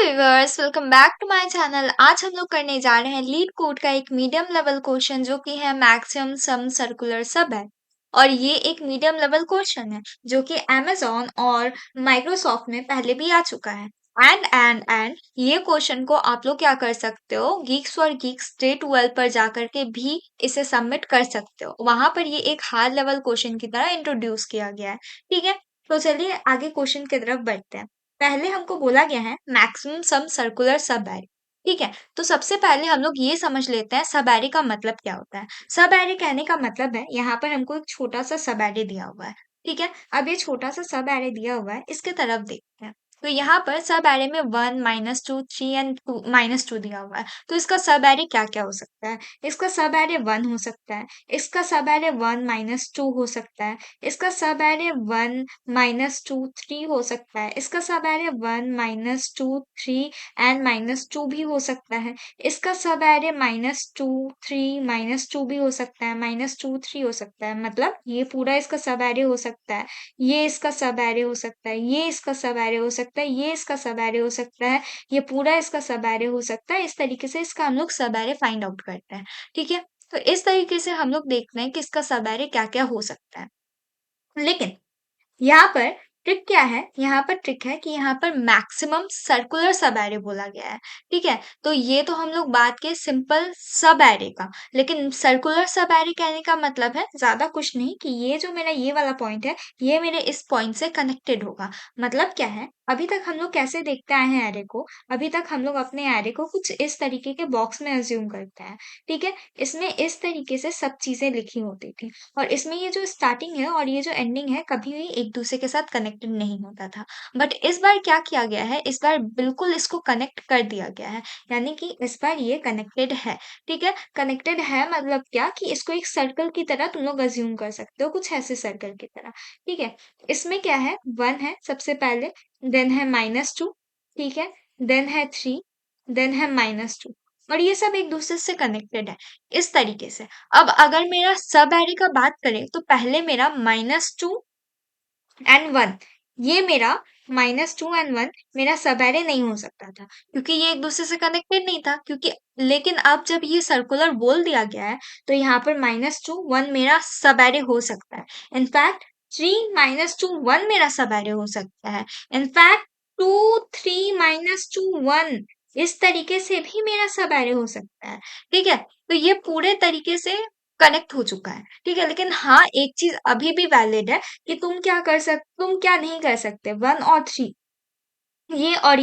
Viewers, welcome back to my channel. आज हम लोग करने जा रहे हैं लीड कोड का एक मीडियम लेवल क्वेश्चन जो कि है मैक्सिमम सम सर्कुलर सब है। और ये एक मीडियम लेवल क्वेश्चन है जो कि अमेजोन और माइक्रोसॉफ्ट में पहले भी आ चुका है। एंड ये क्वेश्चन को आप लोग क्या कर सकते हो, गीक्स और गीक्स डे 12 पर जाकर के भी इसे सबमिट कर सकते हो। वहां पर ये एक हाई लेवल क्वेश्चन की तरह इंट्रोड्यूस किया गया है। ठीक है, तो चलिए आगे क्वेश्चन की तरफ बढ़ते हैं। पहले हमको बोला गया है मैक्सिमम सम सर्कुलर सब एरे। ठीक है, तो सबसे पहले हम लोग ये समझ लेते हैं सब एरे का मतलब क्या होता है। सब एरे कहने का मतलब है, यहाँ पर हमको एक छोटा सा सब एरे दिया हुआ है। ठीक है, अब ये छोटा सा सब एरे दिया हुआ है, इसके तरफ देखते हैं। तो यहाँ पर सब एरे में 1 -2 3 एंड 2 -2 दिया हुआ है। तो इसका सब एरे क्या क्या हो सकता है? इसका सब एरे 1 हो सकता है, इसका सब एरे 1 -2 हो सकता है, इसका सब एरे 1 -2 3 हो सकता है, इसका सब एरे 1 -2 3 एंड -2 भी हो सकता है, इसका सब एरे -2 3 -2 भी हो सकता है, -2 3 हो सकता है। मतलब ये पूरा इसका सब एरे हो सकता है, ये इसका सब एरे हो सकता है, ये इसका सब एरे हो सकता है, ये इसका सब एरे हो सकता है, ये पूरा इसका सब एरे हो सकता है। इस तरीके से इसका हम लोग सब एरे फाइंड आउट करते हैं। ठीक है, तो इस तरीके से हम लोग देखते हैं कि इसका सब एरे क्या क्या हो सकता है। लेकिन यहाँ पर ट्रिक क्या है? यहाँ पर ट्रिक है कि यहाँ पर मैक्सिमम सर्कुलर सब एरे बोला गया है। ठीक है, तो ये तो हम लोग बात के सिंपल सब एरे का, लेकिन सर्कुलर सब एरे कहने का मतलब है ज्यादा कुछ नहीं कि ये जो मेरा ये वाला पॉइंट है, ये मेरे इस पॉइंट से कनेक्टेड होगा। मतलब क्या है, अभी तक हम लोग कैसे देखते आए हैं एरे को? अभी तक हम लोग अपने एरे को कुछ इस तरीके के बॉक्स में अज्यूम करते हैं। ठीक है, इसमें इस तरीके से सब चीजें लिखी होती थी, और इसमें ये जो स्टार्टिंग है और ये जो एंडिंग है कभी भी एक दूसरे के साथ कनेक्टेड नहीं होता था। बट इस बार क्या किया गया है, इस बार बिल्कुल इसको कनेक्ट कर दिया गया है, यानी कि इस बार ये कनेक्टेड है। ठीक है, कनेक्टेड है मतलब क्या कि इसको एक सर्कल की तरह तुम लोग अज्यूम कर सकते हो, कुछ ऐसे सर्कल की तरह। ठीक है, इसमें क्या है, 1 है सबसे पहले, देन है -2, ठीक है, देन है 3, देन है -2, और ये सब एक दूसरे से कनेक्टेड है इस तरीके से। अब अगर मेरा सब एरे का बात करें तो पहले मेरा -2 एंड 1, ये मेरा -2 एंड 1 मेरा सब एरे नहीं हो सकता था क्योंकि ये एक दूसरे से कनेक्टेड नहीं था, क्योंकि लेकिन अब जब ये सर्कुलर बोल दिया गया है तो यहाँ पर -2 1 मेरा सब एरे हो सकता है। इनफैक्ट 3 -2 1 मेरा सब एरे हो सकता है। इनफैक्ट 2 3 -2 1 इस तरीके से भी मेरा सब एरे हो सकता है। ठीक है, तो ये पूरे तरीके से कनेक्ट हो चुका है। ठीक है, लेकिन हाँ एक चीज अभी भी वैलिड है कि तुम क्या नहीं कर सकते, 1 और 3, ये और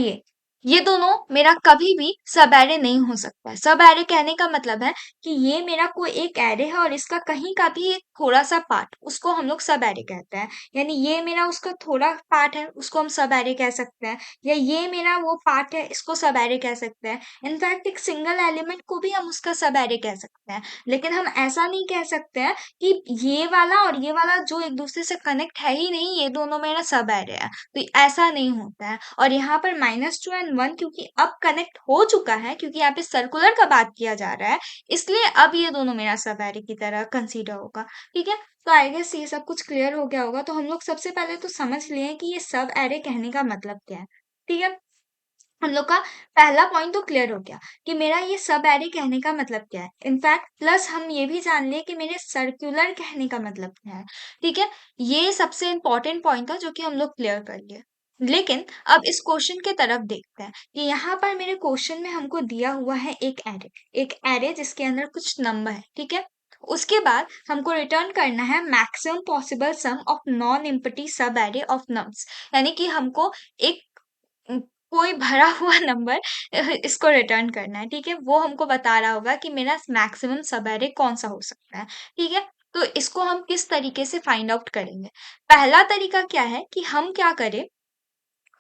ये दोनों मेरा कभी भी सब एरे नहीं हो सकता है। सब एरे कहने का मतलब है कि ये मेरा कोई एक एरे है और इसका कहीं का भी एक थोड़ा सा पार्ट, उसको हम लोग सब एरे कहते हैं। यानी ये मेरा उसका थोड़ा पार्ट है, उसको हम सब एरे कह सकते हैं, या ये मेरा वो पार्ट है, इसको सब एरे कह सकते हैं। इनफैक्ट एक सिंगल एलिमेंट को भी हम उसका सब एरे कह सकते हैं। लेकिन हम ऐसा नहीं कह सकते हैं कि ये वाला और ये वाला जो एक दूसरे से कनेक्ट है ही नहीं, ये दोनों मेरा सब एरे है। तो ऐसा नहीं होता है। और यहाँ पर -2 एंड 1 क्योंकि अब कनेक्ट हो चुका है, क्योंकि यहाँ पे सर्कुलर का बात किया जा रहा है, इसलिए अब ये दोनों मेरा सब एरे की तरह कंसीडर होगा। ठीक है, तो आई गेस ये सब कुछ क्लियर हो गया होगा। तो हम लोग सबसे पहले तो समझ लिए कि ये सब एरे कहने का मतलब क्या है। ठीक है, हम लोग का पहला पॉइंट तो क्लियर हो गया कि मेरा ये सब एरे कहने का मतलब क्या है। इनफैक्ट प्लस हम ये भी जान लिए कि मेरे सर्कुलर कहने का मतलब क्या है। ठीक है, ये सबसे इंपॉर्टेंट पॉइंट था जो कि हम लोग क्लियर कर लिए। लेकिन अब इस क्वेश्चन के तरफ देखते हैं कि यहाँ पर मेरे क्वेश्चन में हमको दिया हुआ है एक एरे जिसके अंदर कुछ नंबर है। ठीक है, उसके बाद हमको रिटर्न करना है maximum possible sum of non empty sub array of nums, यानी कि हमको एक कोई भरा हुआ नंबर इसको रिटर्न करना है। ठीक है, वो हमको बता रहा होगा कि मेरा मैक्सिमम सब एरे कौन सा हो सकता है। ठीक है, तो इसको हम किस तरीके से फाइंड आउट करेंगे? पहला तरीका क्या है कि हम क्या करें,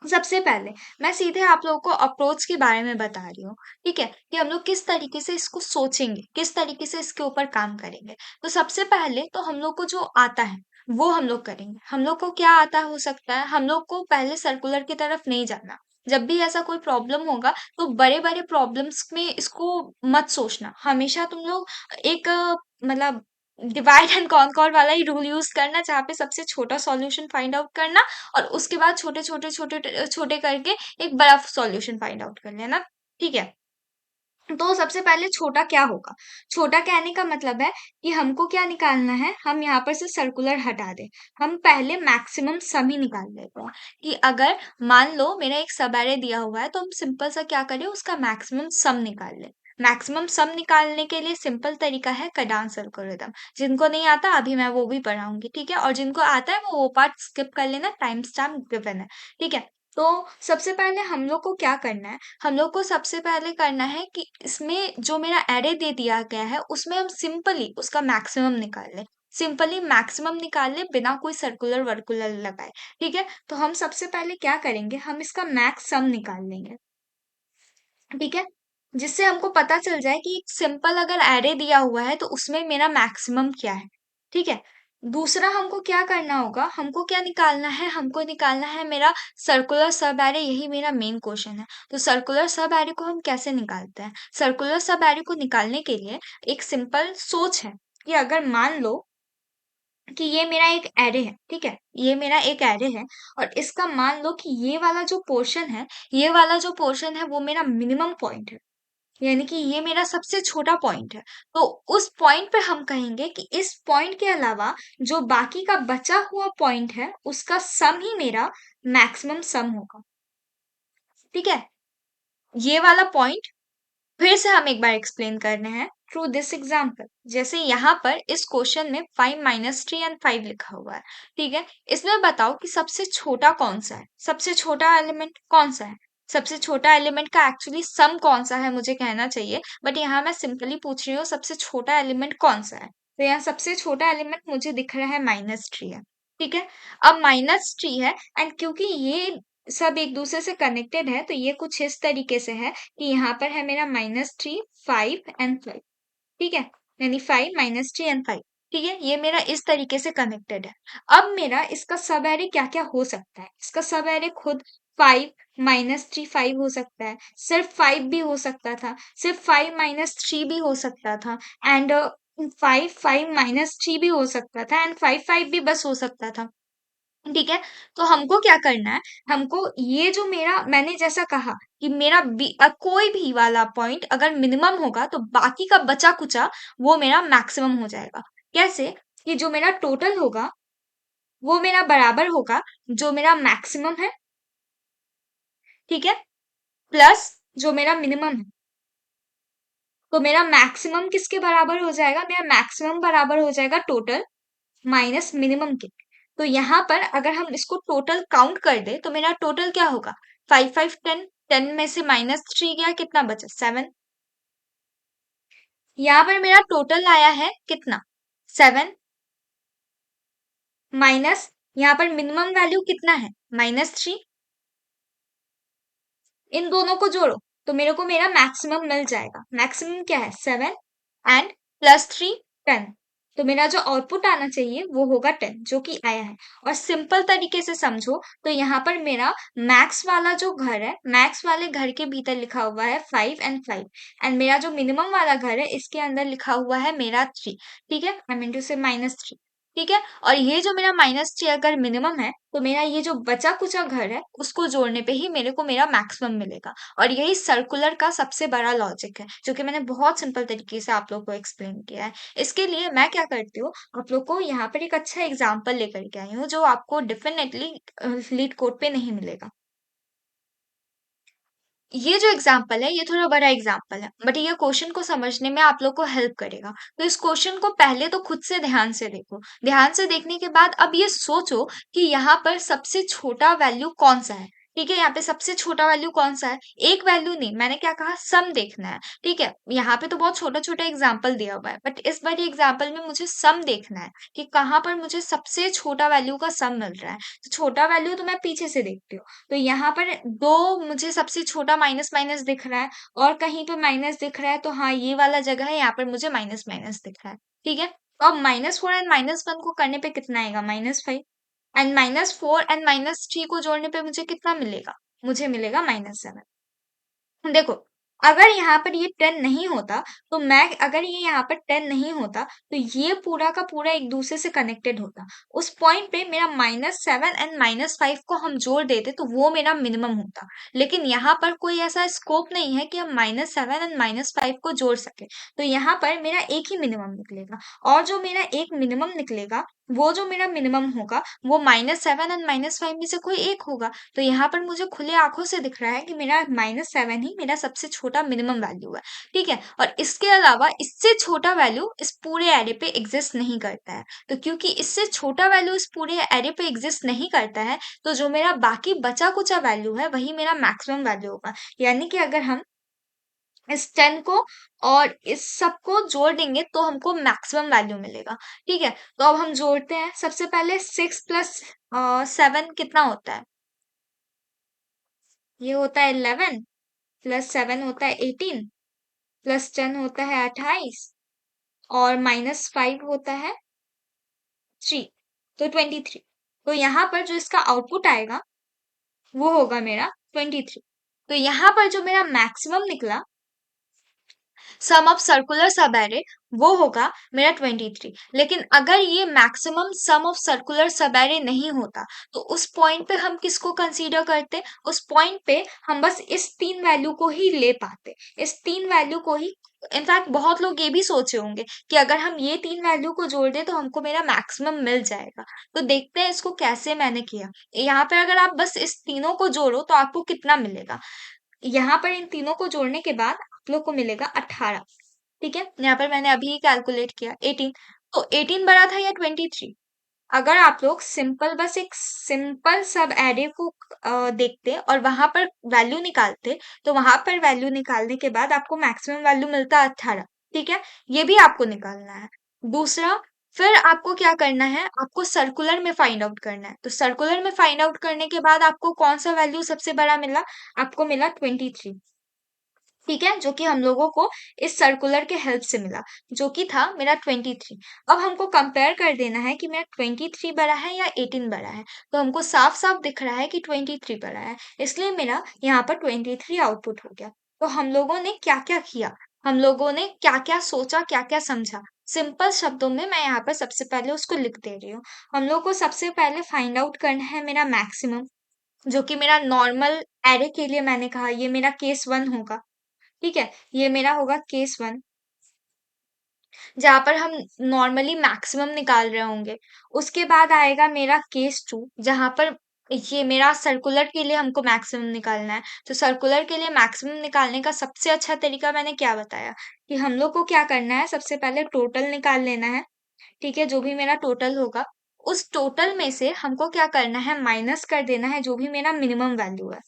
सबसे पहले मैं सीधे आप लोगों को अप्रोच के बारे में बता रही हूँ। ठीक है, कि हम लोग किस तरीके से इसको सोचेंगे, किस तरीके से इसके ऊपर काम करेंगे। तो सबसे पहले तो हम लोग को जो आता है वो हम लोग करेंगे। हम लोग को क्या आता हो सकता है, हम लोग को पहले सर्कुलर की तरफ नहीं जाना। जब भी ऐसा कोई प्रॉब्लम होगा तो बड़े बड़े प्रॉब्लम्स में इसको मत सोचना। हमेशा तुम लोग एक मतलब डिवाइड एंड कॉन्कर वाला ही रूल यूज करना, जहाँ पे सबसे छोटा सॉल्यूशन फाइंड आउट करना और उसके बाद छोटे छोटे छोटे छोटे करके एक बड़ा सॉल्यूशन फाइंड आउट कर लेना। ठीक है, तो सबसे पहले छोटा क्या होगा? छोटा कहने का मतलब है कि हमको क्या निकालना है, हम यहाँ पर से सर्कुलर हटा दें। हम पहले मैक्सिमम सम ही निकाल लेते हैं कि अगर मान लो मेरा एक सब एरे दिया हुआ है, तो हम सिंपल सा क्या करें, उसका मैक्सिमम सम निकाल लें। मैक्सिमम सम निकालने के लिए सिंपल तरीका है कार्डान एल्गोरिथम। जिनको नहीं आता अभी मैं वो भी पढ़ाऊंगी, ठीक है? और जिनको आता है वो पार्ट स्किप कर लेना, टाइम स्टैम्प गिवन है, ठीक है? तो सबसे पहले हम लोग को क्या करना है, हम लोग को सबसे पहले करना है कि इसमें जो मेरा एरे दे दिया गया है उसमें हम सिंपली उसका मैक्सिमम निकाल लें। सिंपली मैक्सिमम निकाल लें बिना कोई सर्कुलर वर्कुलर लगाए। ठीक है, तो हम सबसे पहले क्या करेंगे, हम इसका मैक्स सम निकाल लेंगे। ठीक है, जिससे हमको पता चल जाए कि सिंपल अगर एरे दिया हुआ है तो उसमें मेरा मैक्सिमम क्या है। ठीक है, दूसरा हमको क्या करना होगा, हमको क्या निकालना है, हमको निकालना है मेरा सर्कुलर सब एरे। यही मेरा मेन क्वेश्चन है। तो सर्कुलर सब एरे को हम कैसे निकालते हैं? सर्कुलर सब एरे को निकालने के लिए एक सिंपल सोच है कि अगर मान लो कि ये मेरा एक एरे है, ठीक है? ये मेरा एक एरे है और इसका मान लो कि ये वाला जो पोर्शन है, ये वाला जो पोर्शन है वो मेरा मिनिमम पॉइंट है। यानी कि ये मेरा सबसे छोटा पॉइंट है। तो उस पॉइंट पे हम कहेंगे कि इस पॉइंट के अलावा जो बाकी का बचा हुआ पॉइंट है, उसका सम ही मेरा मैक्सिमम सम होगा। ठीक है? ये वाला पॉइंट फिर से हम एक बार एक्सप्लेन करने हैं थ्रू दिस एग्जाम्पल। जैसे यहाँ पर इस क्वेश्चन में 5 - 3 एंड 5 लिखा हुआ है। ठीक है, इसमें बताओ कि सबसे छोटा कौन सा है, सबसे छोटा एलिमेंट कौन सा है। सबसे छोटा एलिमेंट का एक्चुअली सम कौन सा है मुझे कहना चाहिए, बट यहाँ मैं सिंपली पूछ रही हूँ सबसे छोटा एलिमेंट कौन सा है। तो यहाँ सबसे छोटा एलिमेंट मुझे दिख रहा है -3 है। ठीक है, अब -3 है एंड क्योंकि ये सब एक दूसरे से कनेक्टेड है, तो ये कुछ इस तरीके से है कि यहाँ पर है मेरा -3, 5 एंड 5। ठीक है, यानी 5 - 3 एंड 5। ठीक है, ये मेरा इस तरीके से कनेक्टेड है। अब मेरा इसका सब एरे क्या क्या हो सकता है, इसका सब एरे खुद 5 - 3 5 हो सकता है, सिर्फ 5 भी हो सकता था, सिर्फ 5 - 3 भी हो सकता था, एंड 5 - 3 भी हो सकता था, एंड 5 भी बस हो सकता था। ठीक है, तो हमको क्या करना है, हमको ये जो मेरा मैंने जैसा कहा कि मेरा कोई भी वाला पॉइंट अगर मिनिमम होगा तो बाकी का बचा कुचा वो मेरा मैक्सिमम हो जाएगा। कैसे? कि जो मेरा टोटल होगा वो मेरा बराबर होगा जो मेरा मैक्सिमम है, ठीक है, प्लस जो मेरा मिनिमम है। तो मेरा मैक्सिमम किसके बराबर हो जाएगा, मेरा मैक्सिमम बराबर हो जाएगा टोटल माइनस मिनिमम के। तो यहाँ पर अगर हम इसको टोटल काउंट कर दे तो मेरा टोटल क्या होगा, 5 5 10, 10 में से -3 गया, कितना बचा 7। यहाँ पर मेरा टोटल आया है कितना, 7 माइनस यहाँ पर मिनिमम वैल्यू कितना है, -3। इन दोनों को जोड़ो तो मेरे को मेरा मैक्सिमम मिल जाएगा। मैक्सिमम क्या है, 7 एंड +3 10। तो मेरा जो आउटपुट आना चाहिए वो होगा 10, जो कि आया है। और सिंपल तरीके से समझो तो यहाँ पर मेरा मैक्स वाला जो घर है, मैक्स वाले घर के भीतर लिखा हुआ है 5 एंड 5, एंड मेरा जो मिनिमम वाला घर है इसके अंदर लिखा हुआ है मेरा 3। ठीक है, आई मीन टू से -3। ठीक है, और ये जो मेरा -3 अगर मिनिमम है तो मेरा ये जो बचा कुचा घर है उसको जोड़ने पे ही मेरे को मेरा मैक्सिमम मिलेगा। और यही सर्कुलर का सबसे बड़ा लॉजिक है, जो कि मैंने बहुत सिंपल तरीके से आप लोग को एक्सप्लेन किया है। इसके लिए मैं क्या करती हूँ, आप लोग को यहाँ पर एक अच्छा एग्जाम्पल लेकर के आई हूँ जो आपको डेफिनेटली लीड कोड पे नहीं मिलेगा। ये जो एग्जाम्पल है ये थोड़ा बड़ा एग्जाम्पल है, बट ये क्वेश्चन को समझने में आप लोग को हेल्प करेगा। तो इस क्वेश्चन को पहले तो खुद से ध्यान से देखो। ध्यान से देखने के बाद अब ये सोचो कि यहाँ पर सबसे छोटा वैल्यू कौन सा है। ठीक है, यहाँ पे सबसे छोटा वैल्यू कौन सा है, एक वैल्यू नहीं, मैंने क्या कहा, सम देखना है। ठीक है, यहाँ पे तो बहुत छोटा छोटा एग्जाम्पल दिया हुआ है, बट इस बार एग्जाम्पल में मुझे सम देखना है कि कहाँ पर मुझे सबसे छोटा वैल्यू का सम मिल रहा है। तो छोटा वैल्यू तो मैं पीछे से देखती हूँ। तो यहाँ पर 2 मुझे सबसे छोटा माइनस माइनस दिख रहा है और कहीं पे माइनस दिख रहा है, तो हाँ ये वाला जगह है, यहाँ पर मुझे माइनस माइनस दिख रहा है। ठीक है, तो अब -4 एंड -1 को करने पे कितना आएगा, -5, एंड -4 एंड -3 को जोड़ने पे मुझे कितना मिलेगा, मुझे मिलेगा -7। देखो अगर यहाँ पर ये 10 नहीं होता, तो मैं अगर ये यहाँ पर 10 नहीं होता, तो ये पूरा का पूरा एक दूसरे से कनेक्टेड होता। उस पॉइंट पे मेरा -7 एंड -5 को हम जोड़ देते तो वो मेरा मिनिमम होता। लेकिन यहाँ पर कोई ऐसा स्कोप नहीं है कि हम -7 एंड -5 को जोड़ सके। तो यहाँ पर मेरा एक ही मिनिमम निकलेगा, और जो मेरा एक मिनिमम निकलेगा, वो जो मेरा मिनिमम होगा, वो -7 एंड -5 में से कोई एक होगा। तो यहाँ पर मुझे खुले आँखों से दिख रहा है कि मेरा -7 ही मेरा सबसे छोटा मिनिमम वैल्यू है, ठीक है? और इसके अलावा इससे छोटा वैल्यू इस पूरे एरे पे एग्ज़िस्ट नहीं करता है। तो क्योंकि इससे छोटा वैल्यू इस पूरे एरे पे एग्ज़िस्ट नहीं करता है, तो जो मेरा बाकी बचा-कुचा वैल्यू है, वही मेरा मैक्सिमम वैल्यू होगा। यानी कि अगर हम इस 10 को और इस सब को जोड़ देंगे तो हमको मैक्सिमम वैल्यू मिलेगा, ठीक है? तो अब हम जोड़ते हैं। सबसे पहले 6 प्लस 7 कितना होता है? ये होता है 11 प्लस 7 होता है 18 प्लस 10 होता है 28 और -5 होता है 3, तो 23। तो यहाँ पर जो इसका आउटपुट आएगा वो होगा मेरा 23। तो यहाँ पर जो मेरा मैक्सिमम निकला सम ऑफ सर्कुलर सब एरे, वो होगा मेरा 23। लेकिन अगर ये मैक्सिमम सम ऑफ सर्कुलर सब एरे नहीं होता, तो उस पॉइंट पे हम किसको कंसीडर करते? उस पॉइंट पे हम बस इस तीन वैल्यू को ही ले पाते, इस तीन वैल्यू को ही। इनफैक्ट बहुत लोग ये भी सोचे होंगे कि अगर हम ये तीन वैल्यू को जोड़ दें तो हमको मेरा मैक्सिमम मिल जाएगा। तो देखते हैं इसको कैसे मैंने किया। यहाँ पे अगर आप बस इस तीनों को जोड़ो तो आपको कितना मिलेगा? यहाँ पर इन तीनों को जोड़ने के बाद आप लोग को मिलेगा 18, ठीक है? यहाँ पर मैंने अभी कैलकुलेट किया 18। तो 18 बड़ा था या 23? अगर आप लोग सिंपल बस एक सिंपल सब एरे को देखते और वहां पर वैल्यू निकालते, तो वहां पर वैल्यू निकालने के बाद आपको मैक्सिमम वैल्यू मिलता 18, ठीक है? ये भी आपको निकालना है। दूसरा, फिर आपको क्या करना है? आपको सर्कुलर में फाइंड आउट करना है। तो सर्कुलर में फाइंड आउट करने के बाद आपको कौन सा वैल्यू सबसे बड़ा मिला? आपको मिला 23, ठीक है? जो कि हम लोगों को इस सर्कुलर के हेल्प से मिला, जो कि था मेरा 23। अब हमको कंपेयर कर देना है कि मेरा 23 बड़ा है या 18 बड़ा है। तो हमको साफ-साफ दिख रहा है कि 23 बड़ा है, इसलिए मेरा यहाँ पर 23 आउटपुट हो गया। तो हम लोगों ने क्या-क्या किया? हम लोगों ने क्या-क्या सोचा, क्या-क्या समझा? सिंपल शब्दों में मैं यहाँ पर सबसे पहले उसको लिख दे रही हूँ। हम लोग को सबसे पहले फाइंड आउट करना है मेरा मैक्सिमम, जो कि मेरा नॉर्मल एरे के लिए मैंने कहा ये मेरा केस 1 होगा। ठीक है? ये मेरा होगा केस 1, जहाँ पर हम नॉर्मली मैक्सिमम निकाल रहे होंगे। उसके बाद आएगा मेरा केस 2, जहाँ पर ये मेरा सर्कुलर के लिए हमको मैक्सिमम निकालना है। तो सर्कुलर के लिए मैक्सिमम निकालने का सबसे अच्छा तरीका मैंने क्या बताया? कि हम लोग को क्या करना है, सबसे पहले टोटल निकाल लेना है, ठीक है? जो भी मेरा टोटल होगा, उस टोटल में से हमको क्या करना है, माइनस कर देना है जो भी मेरा मिनिमम वैल्यू है।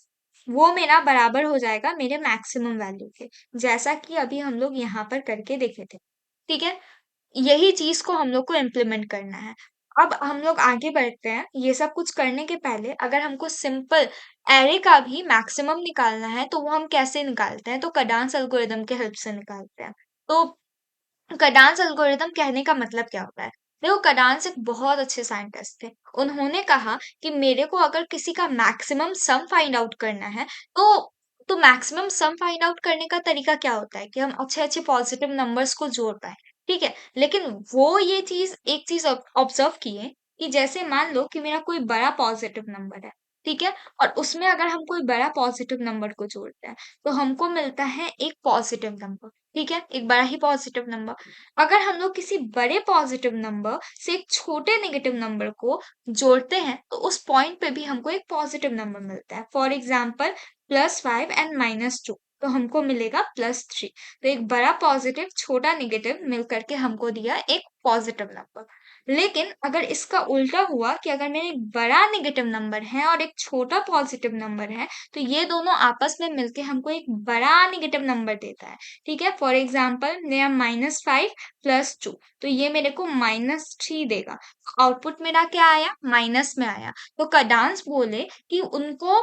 वो मेरा बराबर हो जाएगा मेरे मैक्सिमम वैल्यू के, जैसा कि अभी हम लोग यहाँ पर करके देखे थे। ठीक है? यही चीज़ को हम लोग को इम्प्लीमेंट करना है। अब हम लोग आगे बढ़ते हैं। ये सब कुछ करने के पहले अगर हमको सिंपल एरे का भी मैक्सिमम निकालना है, तो वो हम कैसे निकालते हैं? तो कडान्स एल्गोरिदम के हेल्प से निकालते हैं। तो कडान्स एल्गोरिदम कहने का मतलब क्या होता है? देखो, कडान्स एक बहुत अच्छे साइंटिस्ट थे। उन्होंने कहा कि मेरे को अगर किसी का मैक्सिमम सम फाइंड आउट करना है, तो मैक्सिमम सम फाइंड आउट करने का तरीका क्या होता है कि हम अच्छे-अच्छे पॉजिटिव नंबर्स को जोड़ पाएँ, ठीक है? लेकिन वो ये चीज़ एक चीज़ ऑब्जर्व किए कि जैसे मान लो कि मेरा कोई बड़ा पॉजिटिव नंबर है, ठीक है? और उसमें अगर हम कोई बड़ा पॉजिटिव नंबर को जोड़ते हैं, तो हमको मिलता है एक पॉजिटिव नंबर, ठीक है? एक बड़ा ही पॉजिटिव नंबर। अगर हम लोग किसी बड़े पॉजिटिव नंबर से एक छोटे नेगेटिव नंबर को जोड़ते हैं, तो उस पॉइंट पे भी हमको एक पॉजिटिव नंबर मिलता है। फॉर एग्जाम्पल, +5 एंड -2, तो हमको मिलेगा +3। तो एक बड़ा पॉजिटिव, छोटा नेगेटिव मिल करके हमको दिया एक पॉजिटिव नंबर। लेकिन अगर इसका उल्टा हुआ कि अगर मेरा एक बड़ा नेगेटिव नंबर है और एक छोटा पॉजिटिव नंबर है, तो ये दोनों आपस में मिलके हमको एक बड़ा नेगेटिव नंबर देता है। ठीक है? फॉर एग्जाम्पल, मेरा -5 +2, तो ये मेरे को -3 देगा। आउटपुट मेरा क्या आया? माइनस में आया। तो कडांस बोले कि उनको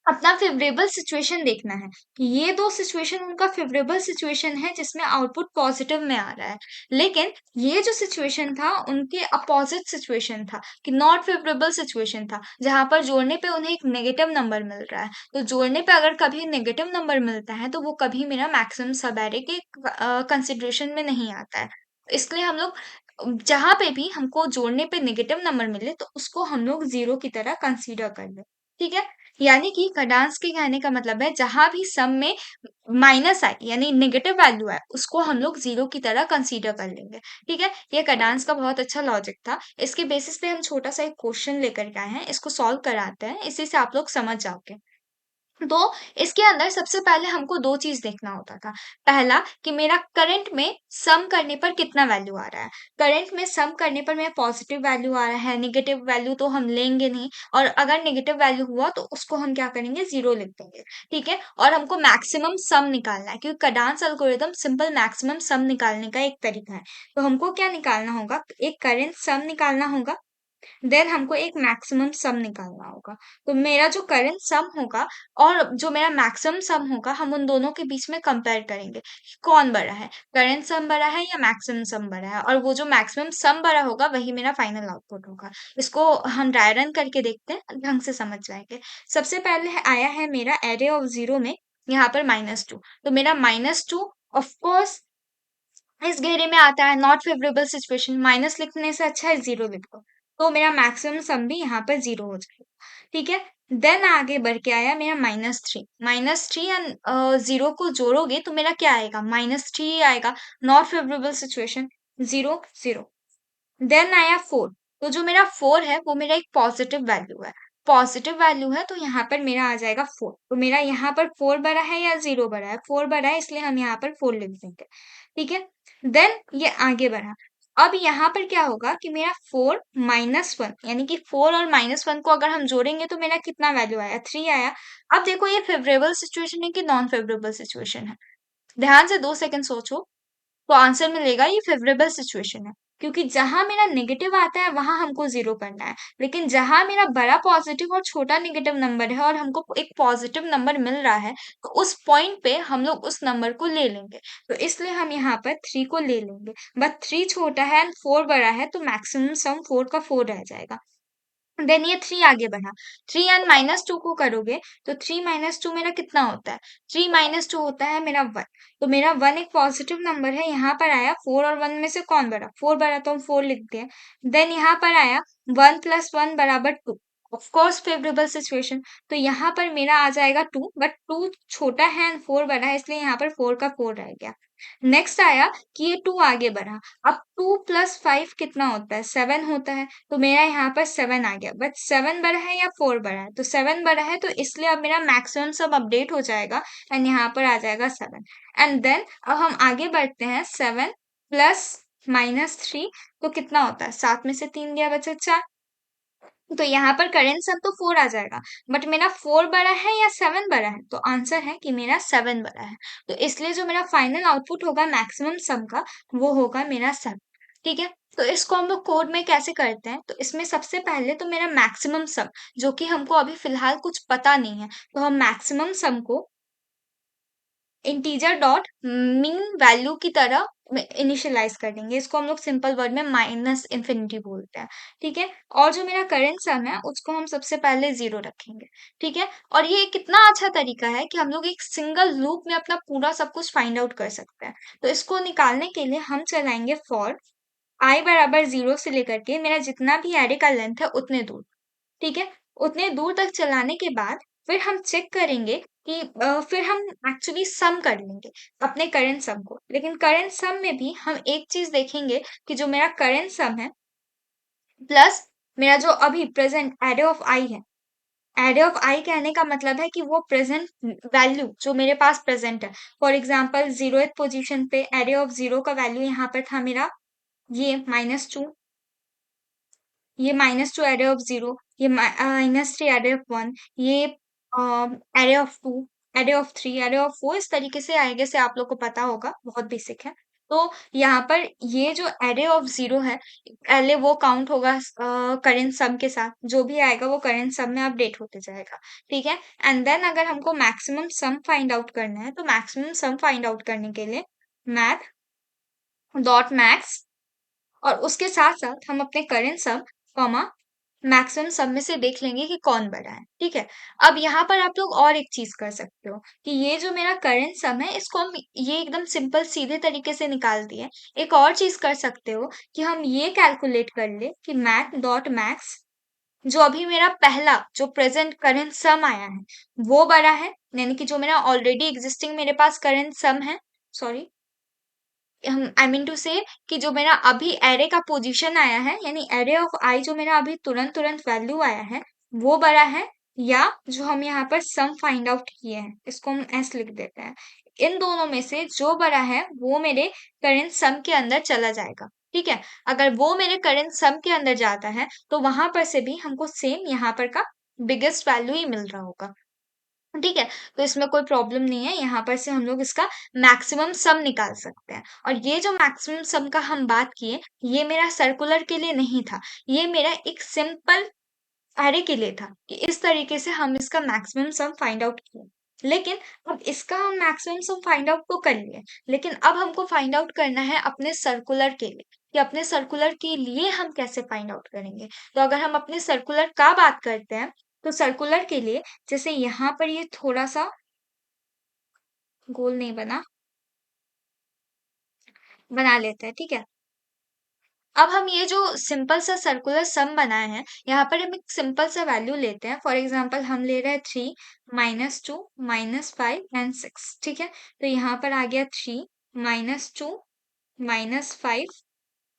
अपना फेवरेबल सिचुएशन देखना है कि ये दो सिचुएशन उनका फेवरेबल सिचुएशन है जिसमें आउटपुट पॉजिटिव में आ रहा है, लेकिन ये जो सिचुएशन था उनके अपोजिट सिचुएशन था कि नॉट फेवरेबल सिचुएशन था, जहां पर जोड़ने पे उन्हें एक नेगेटिव नंबर मिल रहा है। तो जोड़ने पे अगर कभी नेगेटिव नंबर मिलता है तो वो कभी मेरा मैक्सिमम सब एरे के कंसिडरेशन में नहीं आता है। इसलिए हम लोग जहां पे भी हमको जोड़ने पे नेगेटिव नंबर मिले तो उसको हम लोग जीरो की तरह कंसीडर कर ले। ठीक है, यानी कि कडांस के कहने का मतलब है जहां भी सम में माइनस आए यानी नेगेटिव वैल्यू आए उसको हम लोग जीरो की तरह कंसीडर कर लेंगे। ठीक है, ये कडांस का बहुत अच्छा लॉजिक था। इसके बेसिस पे हम छोटा सा एक क्वेश्चन लेकर के आए हैं, इसको सॉल्व कराते हैं, इसी से आप लोग समझ जाओगे। तो इसके अंदर सबसे पहले हमको दो चीज देखना होता था। पहला कि मेरा करंट में सम करने पर कितना वैल्यू आ रहा है। करंट में सम करने पर मेरा पॉजिटिव वैल्यू आ रहा है, नेगेटिव वैल्यू तो हम लेंगे नहीं, और अगर नेगेटिव वैल्यू हुआ तो उसको हम क्या करेंगे, जीरो लिख देंगे। ठीक है, और हमको मैक्सिमम सम निकालना है क्योंकि कडांस एल्गोरिथम सिंपल मैक्सिमम सम निकालने का एक तरीका है। तो हमको क्या निकालना होगा, एक करंट सम निकालना होगा, देन हमको एक मैक्सिमम सम निकालना होगा। तो मेरा जो करंट सम होगा और जो मेरा मैक्सिमम सम होगा, हम उन दोनों के बीच में कंपेयर करेंगे कि कौन बड़ा है, करंट सम बड़ा है या मैक्सिमम सम बड़ा है, और वो जो मैक्सिमम सम बड़ा होगा वही मेरा फाइनल आउटपुट होगा। इसको हम ड्राई रन करके देखते हैं, ढंग से समझ जाएंगे। सबसे पहले आया है मेरा एरे ऑफ जीरो में यहाँ पर -2, तो मेरा -2 ऑफ कोर्स इस घेरे में आता है, नॉट फेवरेबल सिचुएशन, माइनस लिखने से अच्छा है जीरो लिख दो। तो मेरा मैक्सिमम सम भी यहाँ पर जीरो हो जाएगा। ठीक है, देन आगे बढ़ के आया मेरा -3। -3 एंड जीरो को जोड़ोगे तो मेरा क्या आएगा, -3 ही आएगा। Not favourable situation, zero zero. Then आया 4, तो जो मेरा 4 है वो मेरा एक पॉजिटिव वैल्यू है। पॉजिटिव वैल्यू है तो यहाँ पर मेरा आ जाएगा 4। तो मेरा यहाँ पर 4 बड़ा है या जीरो बड़ा है, 4 बड़ा है, इसलिए हम यहाँ पर 4 लिख देंगे। ठीक है, देन ये आगे बढ़ा। अब यहाँ पर क्या होगा कि मेरा 4 -1 यानी कि 4 और -1 को अगर हम जोड़ेंगे तो मेरा कितना वैल्यू आया, 3 आया। अब देखो ये फेवरेबल सिचुएशन है कि नॉन फेवरेबल सिचुएशन है, ध्यान से 2 सेकंड सोचो, तो आंसर मिलेगा ये फेवरेबल सिचुएशन है, क्योंकि जहां मेरा नेगेटिव आता है वहां हमको जीरो करना है, लेकिन जहां मेरा बड़ा पॉजिटिव और छोटा नेगेटिव नंबर है और हमको एक पॉजिटिव नंबर मिल रहा है, तो उस पॉइंट पे हम लोग उस नंबर को ले लेंगे। तो इसलिए हम यहाँ पर 3 को ले लेंगे, बट 3 छोटा है एंड 4 बड़ा है, तो मैक्सिमम सम 4 का 4 रह जाएगा। देन ये 3 आगे बढ़ा, 3 एंड -2 को करोगे तो 3 -2 मेरा कितना होता है, 3 -2 होता है मेरा 1। तो मेरा 1 एक पॉजिटिव नंबर है, यहाँ पर आया 4 और 1 में से कौन बड़ा, 4 बड़ा, तो हम 4 लिख दिए। देन यहाँ पर आया 1 + 1 = 2, ऑफ कोर्स फेवरेबल सिचुएशन, तो यहाँ पर मेरा आ जाएगा 2, बट 2 छोटा है एंड 4 बड़ा है, इसलिए यहाँ पर 4 का 4 रह गया। नेक्स्ट आया कि ये 2 आगे बढ़ा, अब 2 + 5 कितना होता है, 7 होता है, तो मेरा यहाँ पर 7 आ गया, बट 7 बड़ा है या 4 बड़ा है, तो 7 बड़ा है, तो इसलिए अब मेरा मैक्सिमम सब अपडेट हो जाएगा एंड यहाँ पर आ जाएगा 7। एंड देन अब हम आगे बढ़ते हैं, 7 प्लस -3, तो कितना होता है, 7 में से 3 गया, बचा 4। तो यहाँ पर करेंट सम तो 4 आ जाएगा, बट मेरा 4 बड़ा है या 7 बड़ा है, तो आंसर है कि मेरा 7 बड़ा है। तो इसलिए जो मेरा फाइनल आउटपुट होगा मैक्सिमम सम का, वो होगा मेरा 7। ठीक है, तो इसको हम लोग कोड में कैसे करते हैं, तो इसमें सबसे पहले तो मेरा मैक्सिमम सम, जो कि हमको अभी फिलहाल कुछ पता नहीं है, तो हम मैक्सिमम सम को इंटीजर डॉट मीन वैल्यू की तरह इनिशियलाइज कर देंगे। इसको हम लोग सिंपल वर्ड में माइनस इंफिनिटी बोलते हैं। ठीक है, और जो मेरा करंट सम है उसको हम सबसे पहले जीरो रखेंगे। ठीक है, और ये कितना अच्छा तरीका है कि हम लोग एक सिंगल लूप में अपना पूरा सब कुछ फाइंड आउट कर सकते हैं। तो इसको निकालने के लिए हम चलाएंगे फॉर आई बराबर 0 से लेकर के मेरा जितना भी एरे का लेंथ है उतने दूर। ठीक है, उतने दूर तक चलाने के बाद फिर हम चेक करेंगे कि फिर हम एक्चुअली सम कर लेंगे अपने करंट सम को। लेकिन करंट सम में भी हम एक चीज देखेंगे कि जो मेरा करंट सम है प्लस मेरा जो अभी प्रेजेंट एरे ऑफ आई है, एरे ऑफ आई कहने का मतलब है कि वो प्रेजेंट वैल्यू जो मेरे पास प्रेजेंट है। फॉर एग्जाम्पल 0th पोजीशन पे एरे ऑफ जीरो का वैल्यू यहाँ पर था मेरा ये -2, ये -2 एरे ऑफ 0, ये -3 एरे ऑफ 1, ये array of 2, array of 3, array of 4, इस तरीके से आगे से आप लोग को पता होगा, बहुत बेसिक है। तो यहाँ पर ये जो एरे ऑफ ज़ीरो है, पहले वो काउंट होगा करेंट सम के साथ, जो भी आएगा वो करेंट सम में अपडेट होते जाएगा, ठीक है? एंड देन अगर हमको मैक्सिमम सम फाइंड आउट करना है, तो मैक्सिमम सम फाइंड आउट करने के लिए मैथ डॉट मैक्स और उसके साथ-साथ हम अपने करेंट सम, कॉमा मैक्सिमम सब में से देख लेंगे कि कौन बड़ा है, ठीक है? अब यहाँ पर आप लोग और एक चीज़ कर सकते हो कि ये जो मेरा करंट सम है, इसको हम ये एकदम सिंपल सीधे तरीके से निकाल दिए। एक और चीज़ कर सकते हो कि हम ये कैलकुलेट कर ले कि मैथ डॉट मैक्स जो अभी मेरा पहला जो प्रेज़ेंट करंट सम आया है, वो बड़ा है, यानी कि जो मेरा ऑलरेडी एक्जिस्टिंग मेरे पास करंट सम है, सॉरी आई मीन टू से कि जो मेरा अभी एरे का पोजीशन आया है, यानी एरे ऑफ आई जो मेरा अभी तुरंत तुरंत वैल्यू आया है, वो बड़ा है, या जो हम यहाँ पर सम फाइंड आउट किए हैं, इसको हम एस लिख देते हैं। इन दोनों में से जो बड़ा है वो मेरे करंट सम के अंदर चला जाएगा, ठीक है? अगर वो मेरे करंट सम के अंदर जाता है तो वहां पर से भी हमको सेम यहाँ पर का बिगेस्ट वैल्यू ही मिल रहा होगा, ठीक है? तो इसमें कोई प्रॉब्लम नहीं है, यहाँ पर से हम लोग इसका मैक्सिमम सम निकाल सकते हैं। और ये जो मैक्सिमम सम का हम बात किए, ये मेरा सर्कुलर के लिए नहीं था, ये मेरा एक सिंपल एरे के लिए था कि इस तरीके से हम इसका मैक्सिमम सम फाइंड आउट किए। लेकिन अब इसका हम मैक्सिमम सम फाइंड आउट तो कर लिए, लेकिन अब हमको फाइंड आउट करना है अपने सर्कुलर के लिए, कि अपने सर्कुलर के लिए हम कैसे फाइंड आउट करेंगे। तो अगर हम अपने सर्कुलर का बात करते हैं, तो सर्कुलर के लिए जैसे यहाँ पर ये थोड़ा-सा गोल नहीं बना, बना लेते हैं, ठीक है? अब हम ये जो सिंपल सा सर्कुलर सम बनाए हैं, यहाँ पर हम एक सिंपल सा वैल्यू लेते हैं। फॉर एग्जांपल हम ले रहे हैं 3, -2, -5 एंड 6, ठीक है? तो यहाँ पर आ गया 3, -2, -5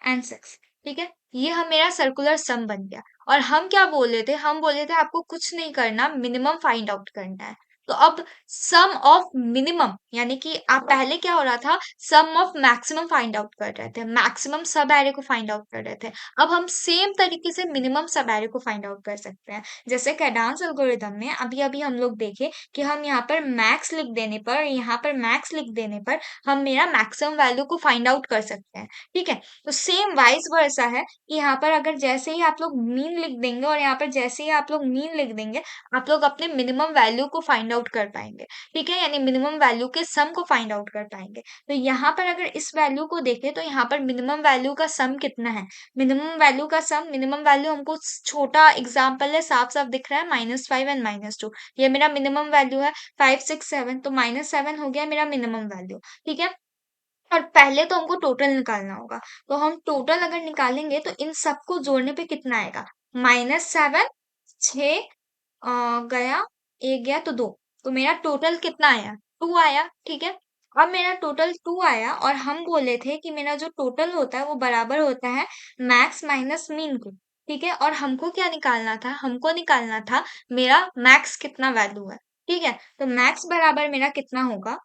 एंड 6, ठीक है? ये हम मेरा सर्कुलर सम बन गया। और हम क्या बोले थे? हम बोले थे आपको कुछ नहीं करना, मिनिमम फाइंड आउट करना है। तो अब सम ऑफ मिनिमम यानी कि आप पहले क्या हो रहा था, सम ऑफ मैक्सिमम फाइंड आउट कर रहे थे, मैक्सिमम सब एरे को फाइंड आउट कर रहे थे। अब हम सेम तरीके से मिनिमम सब एरे को फाइंड आउट कर सकते हैं। जैसे कैडांस एल्गोरिथम में अभी अभी हम लोग देखे कि हम यहाँ पर मैक्स लिख देने पर, यहाँ पर मैक्स लिख देने पर हम मेरा मैक्सिमम वैल्यू को फाइंड आउट कर सकते हैं, ठीक है? तो सेम वाइस वर्सा है कि यहाँ पर अगर जैसे ही आप लोग मीन लिख देंगे और यहाँ पर जैसे ही आप लोग मीन लिख देंगे, आप लोग अपने मिनिमम वैल्यू को फाइंड आउट कर पाएंगे, ठीक है? यानी मिनिमम वैल्यू के सम को फाइंड आउट कर पाएंगे। तो यहाँ पर अगर इस वैल्यू को देखें तो यहाँ पर मिनिमम वैल्यू का सम कितना है? मिनिमम वैल्यू का सम, मिनिमम वैल्यू हमको छोटा एग्जाम्पल है, साफ साफ दिख रहा है, -5 एंड -2। ये मेरा मिनिमम वैल्यू है 5 6 7, तो -7 हो गया मेरा मिनिमम वैल्यू, ठीक है? और पहले तो हमको टोटल निकालना होगा। तो हम टोटल अगर निकालेंगे तो इन सबको जोड़ने पे कितना आएगा? -7, 6 गया, 1 गया तो 2। तो मेरा टोटल कितना आया? 2 आया, ठीक है? अब मेरा टोटल 2 आया और हम बोले थे कि मेरा जो टोटल होता है वो बराबर होता है मैक्स माइनस मीन के, ठीक है? और हमको क्या निकालना था? हमको निकालना था मेरा मैक्स कितना वैल्यू है, ठीक है? तो मैक्स बराबर मेरा कितना होगा?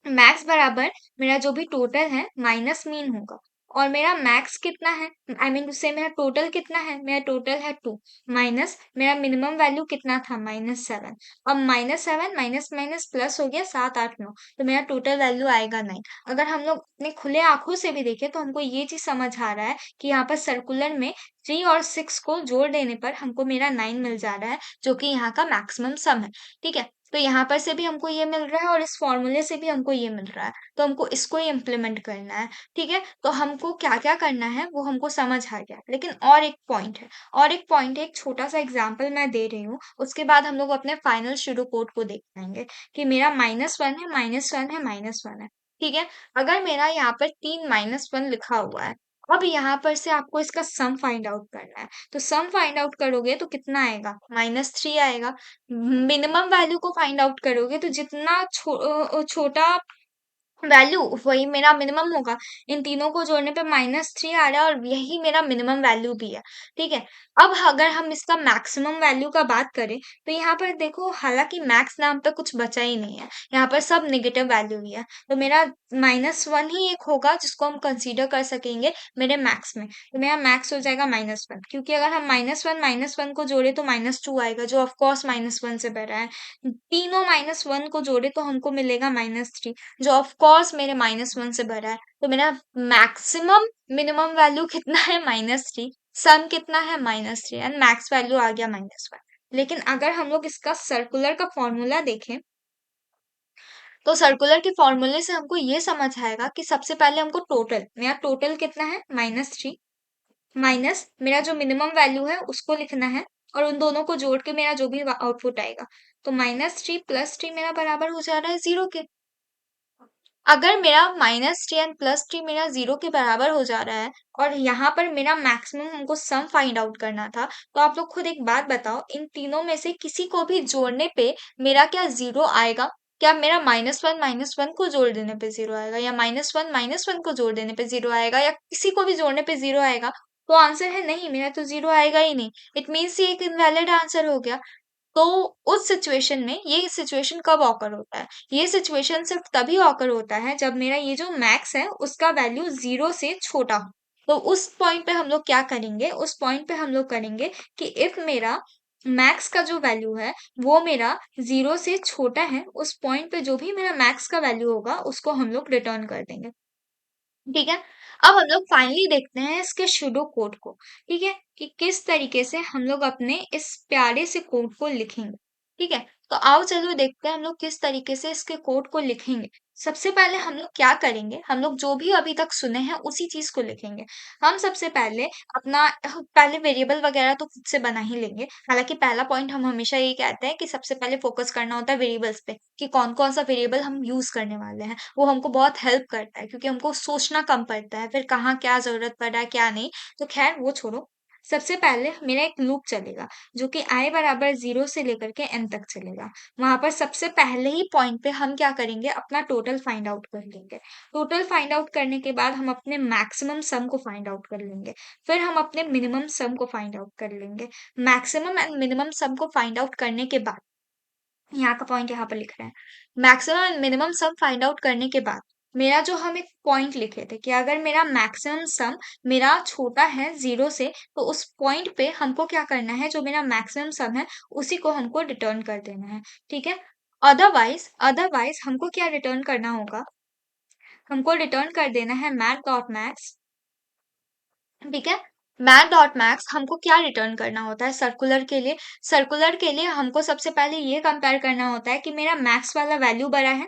मैक्स बराबर मेरा जो भी टोटल है माइनस मीन होगा। और मेरा मैक्स कितना है, आई मीन उससे मेरा टोटल कितना है, मेरा टोटल है 2 माइनस मेरा मिनिमम वैल्यू कितना था, -7। अब -7 माइनस माइनस प्लस हो गया 7 8 9, तो मेरा टोटल वैल्यू आएगा 9। अगर हम लोग अपने खुले आंखों से भी देखें तो हमको ये चीज समझ आ रहा है कि यहाँ पर सर्कुलर में 3 और 6 को जोड़ देने पर हमको मेरा 9 मिल जा रहा है, जो कि यहाँ का मैक्सिमम सम है, ठीक है? तो यहाँ पर से भी हमको ये मिल रहा है और इस फॉर्मूले से भी हमको ये मिल रहा है। तो हमको इसको ही इम्प्लीमेंट करना है, ठीक है? तो हमको क्या-क्या करना है वो हमको समझ आ गया। लेकिन और एक पॉइंट है, और एक पॉइंट है, एक छोटा-सा एग्ज़ाम्पल मैं दे रही हूँ, उसके बाद हम लोग अपने फाइनल सूडो कोड को देख पाएँगे कि मेरा -1 है, -1 है, -1 है, ठीक है? अगर मेरा यहाँ पर 3 -1 लिखा हुआ है, अब यहाँ पर से आपको इसका सम फाइंड आउट करना है। तो सम फाइंड आउट करोगे तो कितना आएगा? -3 आएगा। मिनिमम वैल्यू को फाइंड आउट करोगे तो जितना छोटा वैल्यू वही मेरा मिनिमम होगा। इन तीनों को जोड़ने पे -3 आ रहा है और यही मेरा मिनिमम वैल्यू भी है, ठीक है? अब अगर हम इसका मैक्सिमम वैल्यू का बात करें, तो यहाँ पर देखो हालाँकि मैक्स नाम पे कुछ बचा ही नहीं है, यहाँ पर सब नेगेटिव वैल्यू ही है। तो मेरा -1 ही एक होगा जिसको हम कंसीडर कर सकेंगे मेरे मैक्स में। तो मेरा मैक्स हो जाएगा -1, क्योंकि अगर हम -1 को जोड़े तो -2 आएगा जो ऑफ कोर्स -1 से बड़ा है। तीनों -1 को जोड़े तो हमको मिलेगा -3, जो ऑफ कोर्स मेरे -1 से भरा है, तो मेरा मैक्सिमम मिनिमम वैल्यू कितना है -3, सम कितना है -3 एंड मैक्स वैल्यू आ गया -1। लेकिन अगर हम लोग इसका सर्कुलर का फॉर्मूला देखें, तो सर्कुलर के फॉर्मूले से हमको ये समझ आएगा कि सबसे पहले हमको टोटल, मेरा टोटल कितना है -3, माइनस मेरा जो मिनिमम वैल्यू है उसको लिखना है, और उन दोनों को जोड़ के मेरा जो भी आउटपुट आएगा, तो -3 + 3 मेरा बराबर हो जा रहा है 0 के। अगर मेरा -3 एंड +3 मेरा 0 के बराबर हो जा रहा है, और यहाँ पर मेरा मैक्सिमम हमको सम फाइंड आउट करना था, तो आप लोग खुद एक बात बताओ, इन तीनों में से किसी को भी जोड़ने पे मेरा क्या 0 आएगा? क्या मेरा -1 को जोड़ देने पे 0 आएगा, या -1 को जोड़ देने पे 0 आएगा, या किसी को भी जोड़ने पे 0 आएगा? तो आंसर है नहीं, मेरा तो 0 आएगा ही नहीं। इट मीन्स ये एक इनवैलिड आंसर हो गया। तो उस सिचुएशन में, ये सिचुएशन कब ऑकर होता है? ये सिचुएशन सिर्फ तभी ऑकर होता है जब मेरा ये जो मैक्स है उसका वैल्यू 0 से छोटा हो। तो उस पॉइंट पे हम लोग क्या करेंगे? उस पॉइंट पे हम लोग करेंगे कि इफ मेरा मैक्स का जो वैल्यू है वो मेरा 0 से छोटा है, उस पॉइंट पे जो भी मेरा मैक्स का वैल्यू होगा उसको हम लोग रिटर्न कर देंगे। ठीक है। अब हम लोग फाइनली देखते हैं इसके सुडो कोड को। ठीक है, कि किस तरीके से हम लोग अपने इस प्यारे से कोड को लिखेंगे। ठीक है, तो आओ चलो देखते हैं हम लोग किस तरीके से इसके कोड को लिखेंगे। सबसे पहले हम लोग क्या करेंगे, हम लोग जो भी अभी तक सुने हैं उसी चीज को लिखेंगे। हम सबसे पहले अपना पहले वेरिएबल वगैरह तो खुद से बना ही लेंगे। हालांकि पहला पॉइंट हम हमेशा ये कहते हैं कि सबसे पहले फोकस करना होता है वेरिएबल्स पे, कि कौन कौन सा वेरिएबल हम यूज करने वाले हैं। वो हमको बहुत हेल्प करता है, क्योंकि हमको सोचना कम पड़ता है फिर कहाँ क्या जरूरत पड़ रहा है क्या नहीं। तो खैर वो छोड़ो। सबसे पहले मेरा एक लूप चलेगा जो कि i बराबर 0 से लेकर के n तक चलेगा। वहां पर सबसे पहले ही पॉइंट पे हम क्या करेंगे, अपना टोटल फाइंड आउट कर लेंगे। टोटल फाइंड आउट करने के बाद हम अपने मैक्सिमम सम को फाइंड आउट कर लेंगे। फिर हम अपने मिनिमम सम को फाइंड आउट कर लेंगे। मैक्सिमम एंड मिनिमम सम को फाइंड आउट करने के बाद, यहाँ का पॉइंट यहाँ पर लिख रहे हैं, maximum and minimum sum find out करने के बाद मेरा जो हम एक पॉइंट लिखे थे कि अगर मेरा मैक्सिमम सम मेरा छोटा है 0 से, तो उस पॉइंट पे हमको क्या करना है, जो मेरा मैक्सिमम सम है उसी को हमको रिटर्न कर देना है। ठीक है। अदरवाइज अदरवाइज हमको क्या रिटर्न करना होगा, हमको रिटर्न कर देना है मैथ डॉट मैक्स। ठीक है। मैथ डॉट मैक्स हमको क्या रिटर्न करना होता है सर्कुलर के लिए? सर्कुलर के लिए हमको सबसे पहले ये कंपेयर करना होता है कि मेरा मैक्स वाला वैल्यू बड़ा है,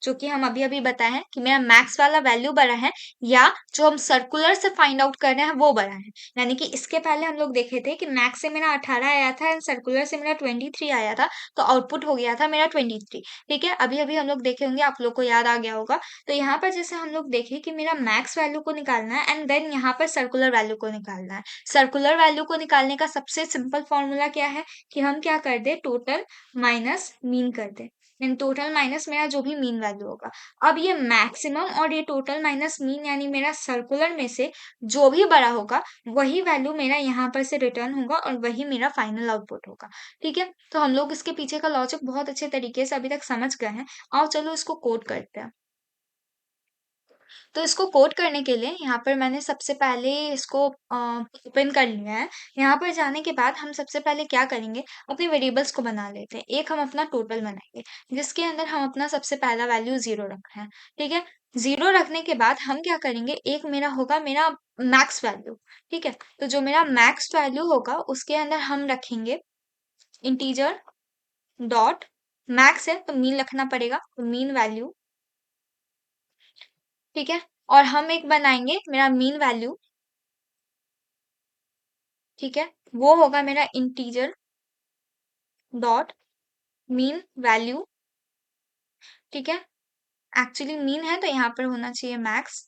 जो कि हम अभी-अभी बताए हैं कि मेरा मैक्स वाला वैल्यू बड़ा है, या जो हम सर्कुलर से फाइंड आउट कर रहे हैं वो बड़ा है। यानी कि इसके पहले हम लोग देखे थे कि मैक्स से मेरा 18 आया था एंड सर्कुलर से मेरा 23 आया था, तो आउटपुट हो गया था मेरा 23। ठीक है, अभी-अभी हम लोग देखे होंगे, आप लोग को याद आ गया होगा। तो यहाँ पर जैसे हम लोग देखे कि मेरा मैक्स वैल्यू को निकालना है एंड देन यहाँ पर सर्कुलर वैल्यू को निकालना है। सर्कुलर वैल्यू को निकालने का सबसे सिंपल फॉर्मूला क्या है, कि हम क्या कर दे, टोटल माइनस मीन कर दे। इन टोटल माइनस मेरा जो भी मीन वैल्यू होगा। अब ये मैक्सिमम और ये टोटल माइनस मीन, यानी मेरा सर्कुलर में से जो भी बड़ा होगा वही वैल्यू मेरा यहाँ पर से रिटर्न होगा और वही मेरा फाइनल आउटपुट होगा। ठीक है, तो हम लोग इसके पीछे का लॉजिक बहुत अच्छे तरीके से अभी तक समझ गए हैं। आओ चलो इसको कोड करते हैं। तो इसको कोड करने के लिए यहाँ पर मैंने सबसे पहले इसको ओपन कर लिया है। यहाँ पर जाने के बाद हम सबसे पहले क्या करेंगे, अपने वेरिएबल्स को बना लेते हैं। एक हम अपना टोटल बनाएंगे जिसके अंदर हम अपना सबसे पहला वैल्यू 0 रख रहे हैं। ठीक है, 0 रखने के बाद हम क्या करेंगे, एक मेरा होगा मेरा मैक्स वैल्यू। ठीक है, तो जो मेरा मैक्स वैल्यू होगा उसके अंदर हम रखेंगे इंटीजर डॉट मैक्स है तो मीन रखना पड़ेगा, तो मीन वैल्यू। ठीक है, और हम एक बनाएंगे मेरा मीन वैल्यू। ठीक है, वो होगा मेरा इंटीजर डॉट मीन वैल्यू। ठीक है, एक्चुअली मीन है तो यहाँ पर होना चाहिए मैक्स।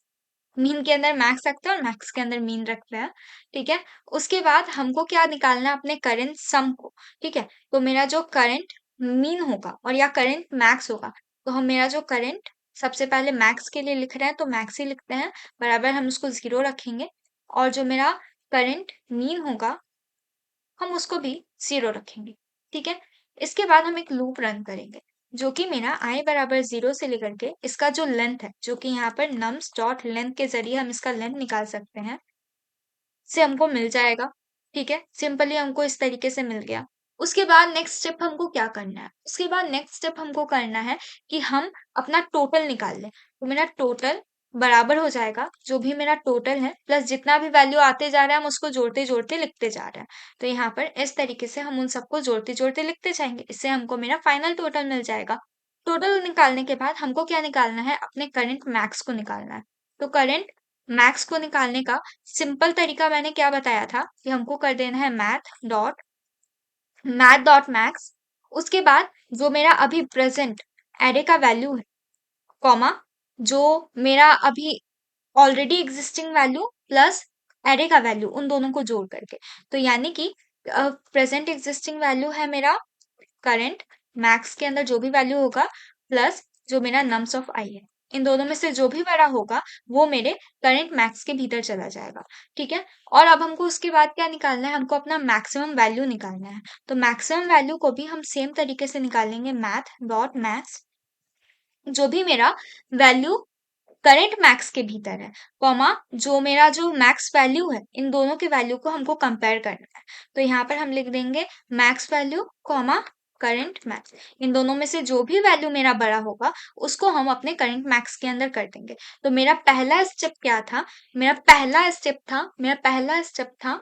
मीन के अंदर मैक्स रखते हैं और मैक्स के अंदर मीन रखते हैं। ठीक है, उसके बाद हमको क्या निकालना है, अपने करंट सम को। ठीक है, तो मेरा जो करंट मीन होगा और या करंट मैक्स होगा, तो हम मेरा जो करंट सबसे पहले मैक्स के लिए लिख रहे हैं तो मैक्स ही लिखते हैं, बराबर हम उसको 0 रखेंगे। और जो मेरा करंट मीन होगा हम उसको भी 0 रखेंगे। ठीक है, इसके बाद हम एक लूप रन करेंगे जो कि मेरा i बराबर 0 से लेकर के इसका जो लेंथ है, जो कि यहाँ पर nums डॉट लेंथ के जरिए हम इसका लेंथ निकाल सकते हैं, से हमको मिल जाएगा। ठीक है, सिंपली हमको इस तरीके से मिल गया। उसके बाद नेक्स्ट स्टेप हमको क्या करना है? उसके बाद नेक्स्ट स्टेप हमको करना है कि हम अपना टोटल निकाल लें। तो मेरा टोटल बराबर हो जाएगा, जो भी मेरा टोटल है प्लस जितना भी वैल्यू आते जा रहा है हम उसको जोड़ते-जोड़ते लिखते जा रहे हैं। तो यहाँ पर इस तरीके से हम उन सबको जोड़ते-जोड़ते लिखते जाएँगे। इससे हमको मेरा फाइनल टोटल मिल जाएगा। टोटल निकालने के बाद हमको क्या निकालना है? अपने करंट मैक्स को निकालना है। तो करंट मैक्स को निकालने का सिंपल तरीका मैंने क्या बताया था कि हमको कर देना है मैथ डॉट मैक्स। उसके बाद जो मेरा अभी प्रेजेंट एरे का वैल्यू है, कॉमा जो मेरा अभी already existing value plus array का वैल्यू, उन दोनों को जोड़ करके। तो यानी कि प्रेजेंट एग्जिस्टिंग वैल्यू है मेरा करंट, मैक्स के अंदर जो भी वैल्यू होगा प्लस जो मेरा नम्स ऑफ आई है, इन दोनों में से जो भी बड़ा होगा वो मेरे करंट मैक्स के भीतर चला जाएगा। ठीक है, और अब हमको उसके बाद क्या निकालना है? हमको अपना मैक्सिमम वैल्यू निकालना है। तो मैक्सिमम वैल्यू को भी हम सेम तरीके से निकालेंगे, मैथ.मैक्स जो भी मेरा वैल्यू करंट मैक्स के भीतर है, कॉमा जो मैक्स वैल्यू है, इन दोनों के वैल्यू को हमको कंपेयर करना है। तो यहाँ पर हम लिख देंगे max value comma current max. इन दोनों में से जो भी वैल्यू मेरा बड़ा होगा उसको हम अपने करंट मैक्स के अंदर कर देंगे। तो मेरा पहला स्टेप क्या था? मेरा पहला स्टेप था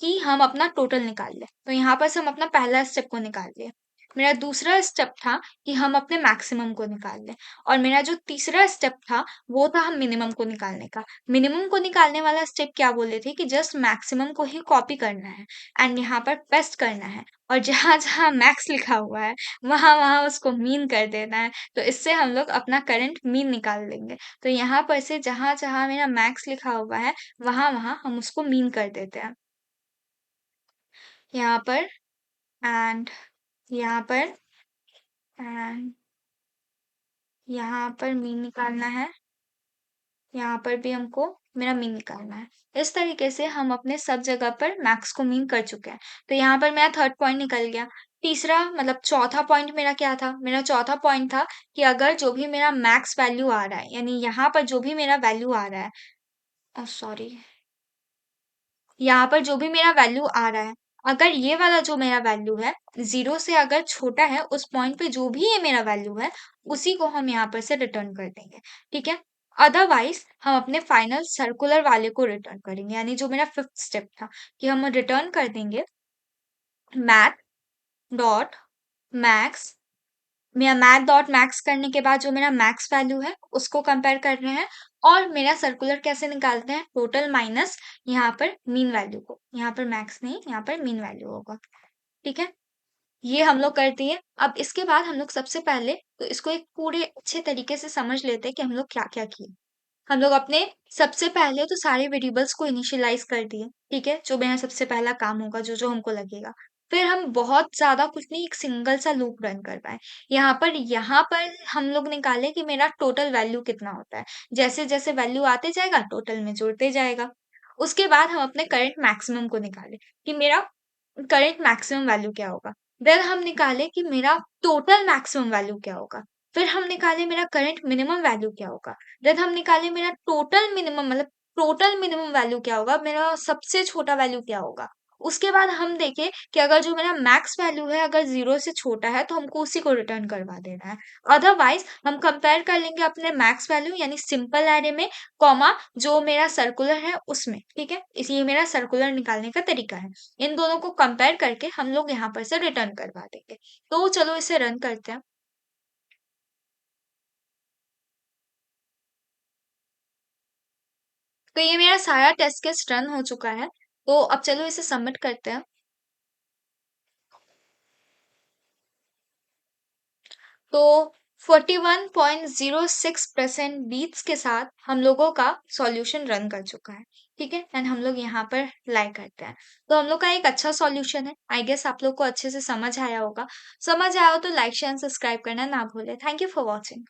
कि हम अपना टोटल निकाल लें। तो यहाँ पर से हम अपना पहला स्टेप को निकाल लिए। मेरा दूसरा स्टेप था कि हम अपने मैक्सिमम को निकाल लें, और मेरा जो तीसरा स्टेप था वो था हम मिनिमम को निकालने का। मिनिमम को निकालने वाला स्टेप क्या बोले थे कि जस्ट मैक्सिमम को ही कॉपी करना है एंड यहाँ पर पेस्ट करना है, और जहाँ जहाँ मैक्स लिखा हुआ है वहां वहां उसको मीन कर देना है। तो इससे हम लोग अपना करंट मीन निकाल लेंगे। तो यहाँ पर से जहां जहां मेरा मैक्स लिखा हुआ है वहां वहां हम उसको मीन कर देते हैं, यहाँ पर एंड यहाँ पर एंड यहाँ पर मीन निकालना है, यहाँ पर भी हमको मेरा मीन निकालना है। इस तरीके से हम अपने सब जगह पर मैक्स को मीन कर चुके हैं। तो यहाँ पर मेरा थर्ड पॉइंट निकल गया। तीसरा मतलब चौथा पॉइंट मेरा क्या था? मेरा चौथा पॉइंट था कि अगर जो भी मेरा मैक्स वैल्यू आ रहा है, यानी यहाँ पर जो भी मेरा वैल्यू आ रहा है, सॉरी, यहाँ पर जो भी मेरा वैल्यू आ रहा है, अगर ये वाला जो मेरा वैल्यू है 0 से अगर छोटा है, उस पॉइंट पे जो भी ये मेरा वैल्यू है, उसी को हम यहाँ पर से रिटर्न कर देंगे। ठीक है? अदरवाइज़ हम अपने फाइनल सर्कुलर वाले को रिटर्न करेंगे, यानी जो मेरा 5th स्टेप था कि हम रिटर्न कर देंगे मैथ.मैक्स। मेरा मैथ.मैक्स करने के बाद जो मेरा मैक्स वैल्यू है उसको कंपेयर कर रहे हैं, और मेरा सर्कुलर कैसे निकालते हैं? टोटल माइनस यहाँ पर मीन वैल्यू को, यहाँ पर मैक्स नहीं, यहाँ पर मीन वैल्यू होगा। ठीक है, ये हम लोग कर दिए। अब इसके बाद हम लोग सबसे पहले तो इसको एक पूरे अच्छे तरीके से समझ लेते हैं कि हम लोग क्या क्या किए। हम लोग अपने सबसे पहले तो सारे वेरिएबल्स को इनिशियलाइज कर दिए। ठीक है, जो मेरा सबसे पहला काम होगा, जो जो हमको लगेगा। फिर हम बहुत ज्यादा कुछ नहीं, एक सिंगल सा लूप रन कर पाए। यहाँ पर हम लोग निकाले कि मेरा टोटल वैल्यू कितना होता है। जैसे जैसे वैल्यू आते जाएगा टोटल में जुड़ते जाएगा। उसके बाद हम अपने करंट मैक्सिमम को निकाले कि मेरा करंट मैक्सिमम वैल्यू क्या होगा। देन हम निकाले कि मेरा टोटल मैक्सिमम वैल्यू क्या होगा। फिर हम निकाले मेरा करंट मिनिमम वैल्यू क्या होगा। देन हम निकाले मेरा टोटल मिनिमम वैल्यू क्या होगा, मेरा सबसे छोटा वैल्यू क्या होगा। उसके बाद हम देखें कि अगर जो मेरा मैक्स वैल्यू है अगर 0 से छोटा है तो हमको उसी को रिटर्न करवा देना है। अदरवाइज़ हम कंपेयर कर लेंगे अपने मैक्स वैल्यू यानी सिंपल एरे में, कॉमा जो मेरा सर्कुलर है उसमें। ठीक है? ये मेरा सर्कुलर निकालने का तरीका है। इन दोनों को कंपेयर करके हम लोग यहाँ पर से रिटर्न करवा देंगे। तो चलो इसे रन करते हैं। तो ये मेरा सारा टेस्ट केस रन हो चुका है। तो अब चलो इसे सबमिट करते हैं। तो 41.06% बीट्स के साथ हम लोगों का सॉल्यूशन रन कर चुका है। ठीक है, एंड हम लोग यहाँ पर लाइक करते हैं। तो हम लोग का एक अच्छा सॉल्यूशन है। आई गेस आप लोग को अच्छे से समझ आया होगा। समझ आया हो तो लाइक शेयर एंड सब्सक्राइब करना ना भूले। Thank you for watching.